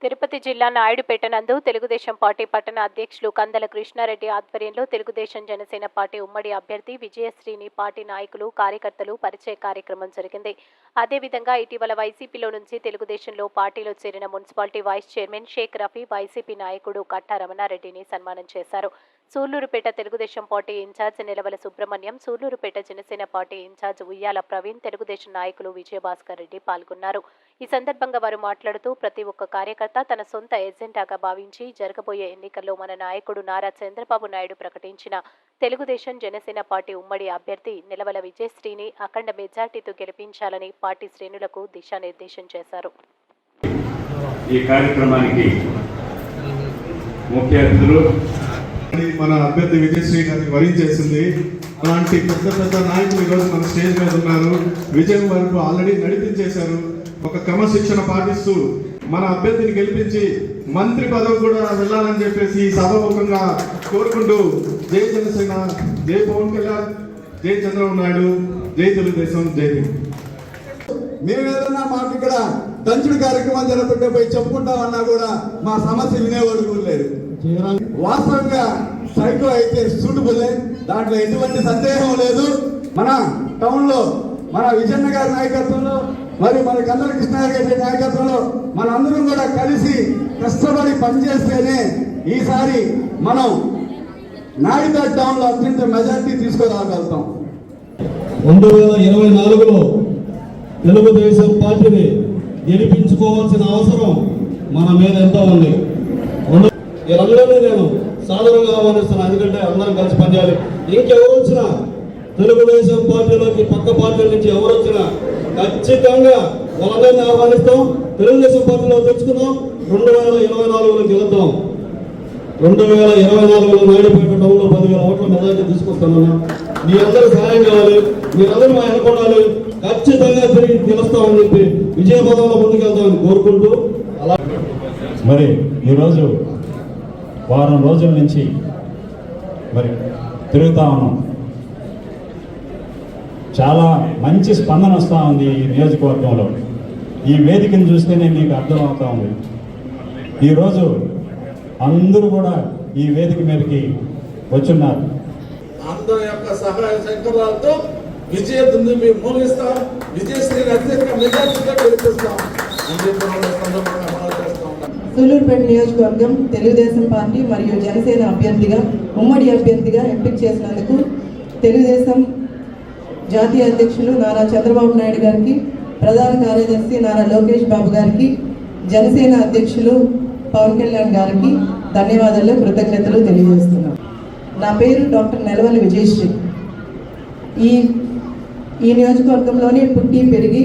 తిరుపతి జిల్లా నాయుడుపేట నందు తెలుగుదేశం పార్టీ పట్టణ అధ్యక్షులు కందల కృష్ణారెడ్డి ఆధ్వర్యంలో తెలుగుదేశం జనసేన పార్టీ ఉమ్మడి అభ్యర్థి విజయశ్రీని పార్టీ నాయకులు కార్యకర్తలు పరిచయ కార్యక్రమం జరిగింది. అదేవిధంగా ఇటీవల వైసీపీలో నుంచి తెలుగుదేశంలో పార్టీలో చేరిన municipality vice chairman Shaik Rafi YCP నాయకుడు కట్టా రమణారెడ్డిని సన్మానం చేశారు. Sullurpeta Telugu Desam party incharge Nelavala Subrahmanyam, Sullurpeta Jana Sena party incharge Uyyala Praveen, Telugu Desam నాయకులు విజయభాస్కర్ రెడ్డి పాల్గొన్నారు. ఈ సందర్భంగా వారు మాట్లాడుతూ ప్రతి ఒక్క కార్యకర్త తన సొంత ఎజెండాగా భావించి జరగబోయే ఎన్నికల్లో మన నాయకుడు నారా చంద్రబాబు నాయుడు ప్రకటించిన తెలుగుదేశం జనసేన పార్టీ ఉమ్మడి అభ్యర్థి నిలవల విజయశ్రీని అఖండ మెజార్టీతో గెలిపించాలని పార్టీ శ్రేణులకు దిశానిర్దేశం చేశారు. ఈ కార్యక్రమానికి ముఖ్య అతిథులు మన అభ్యర్థి విజయశ్రీ గారిని వరించేసింది. అలాంటి పెద్ద పెద్ద నాయకులు ఈరోజు మన స్టేజ్ మీద ఉన్నారు. విజయం వరకు ఆల్రెడీ నడిపించేశారు. ఒక క్రమశిక్షణ పాటిస్తూ మన అభ్యర్థిని గెలిపించి మంత్రి పదవి కూడా వెళ్ళాలని చెప్పేసి సభాముఖంగా కోరుకుంటూ జై జనసేన, జై పవన్ కళ్యాణ్, జై చంద్రబాబు నాయుడు, జై తెలుగుదేశం, జై హింద్. మేము ఏదన్నా మాకు ఇక్కడ దంచుడు కార్యక్రమం జరుగుతుంటే పోయి చెప్పుకుంటామన్నా కూడా మా సమస్య వినేవాడు కూడా లేరు. వాస్తవంగా సైకో అయితే సూటబుల్, దాంట్లో ఎటువంటి సందేహం లేదు. మన టౌన్ లో మన విజయన్న గారి నాయకత్వంలో మరి మన కందల కృష్ణారెడ్డి గారి నాయకత్వంలో మనందరం కూడా కలిసి కష్టపడి పనిచేస్తేనే ఈసారి మనం నాయుడుపేట టౌన్ లో అత్యంత మెజార్టీ తీసుకురాగలుగుతాం. 2024లో తెలుగుదేశం పార్టీని గెలిపించుకోవాల్సిన అవసరం మన మీద ఎంతో ఉంది. వీళ్ళందరినీ నేను సాధారణంగా ఆహ్వానిస్తున్నాను. ఎందుకంటే అందరం కలిసి పనిచేయాలి. ఇంకెవరు వచ్చినా తెలుగుదేశం పార్టీలోకి పక్క పార్టీల నుంచి ఎవరు వచ్చినా ఖచ్చితంగా వాళ్ళందరినీ ఆహ్వానిస్తాం. తెలుగుదేశం పార్టీలో తెచ్చుకుందాం. 2024లో గెలుద్దాం. 2024లో నాయుడుపేట టౌన్లో 10,000 ఓట్ల మెజార్టీ తీసుకొస్తానన్నా. మీ అందరూ సహాయం కావాలి. మీరందరూ మా వెనకొండాలి. ఖచ్చితంగా తిరిగి గెలుస్తామని చెప్పి విజయపదంలో ముందుకెళ్తామని కోరుకుంటూ అలా మరి ఈరోజు వారం రోజుల నుంచి మరి తిరుగుతా ఉన్నాం. చాలా మంచి స్పందన వస్తూ ఉంది ఈ నియోజకవర్గంలో. ఈ వేదికను చూస్తేనే మీకు అర్థమవుతా ఉంది. ఈరోజు అందరూ కూడా ఈ వేదిక మీదకి వచ్చున్నారు. అందరి యొక్క సహాయ సహకారాలతో విజయదుందు మేము మోగిస్తాం. విజయశ్రీ అత్యధిక మెజార్టీగా గెలిపిస్తాం అని చెప్పి సూళ్లూరుపేట నియోజకవర్గం తెలుగుదేశం పార్టీ మరియు జనసేన అభ్యర్థిగా ఉమ్మడి అభ్యర్థిగా ఎంపిక చేసినందుకు తెలుగుదేశం జాతీయ అధ్యక్షులు నారా చంద్రబాబు నాయుడు గారికి, ప్రధాన కార్యదర్శి నారా లోకేష్ బాబు గారికి, జనసేన అధ్యక్షులు పవన్ కళ్యాణ్ గారికి ధన్యవాదాలు, కృతజ్ఞతలు తెలియజేస్తున్నాం. నా పేరు డాక్టర్ నిలవల విజయశ్రీ. ఈ నియోజకవర్గంలోనే పుట్టి పెరిగి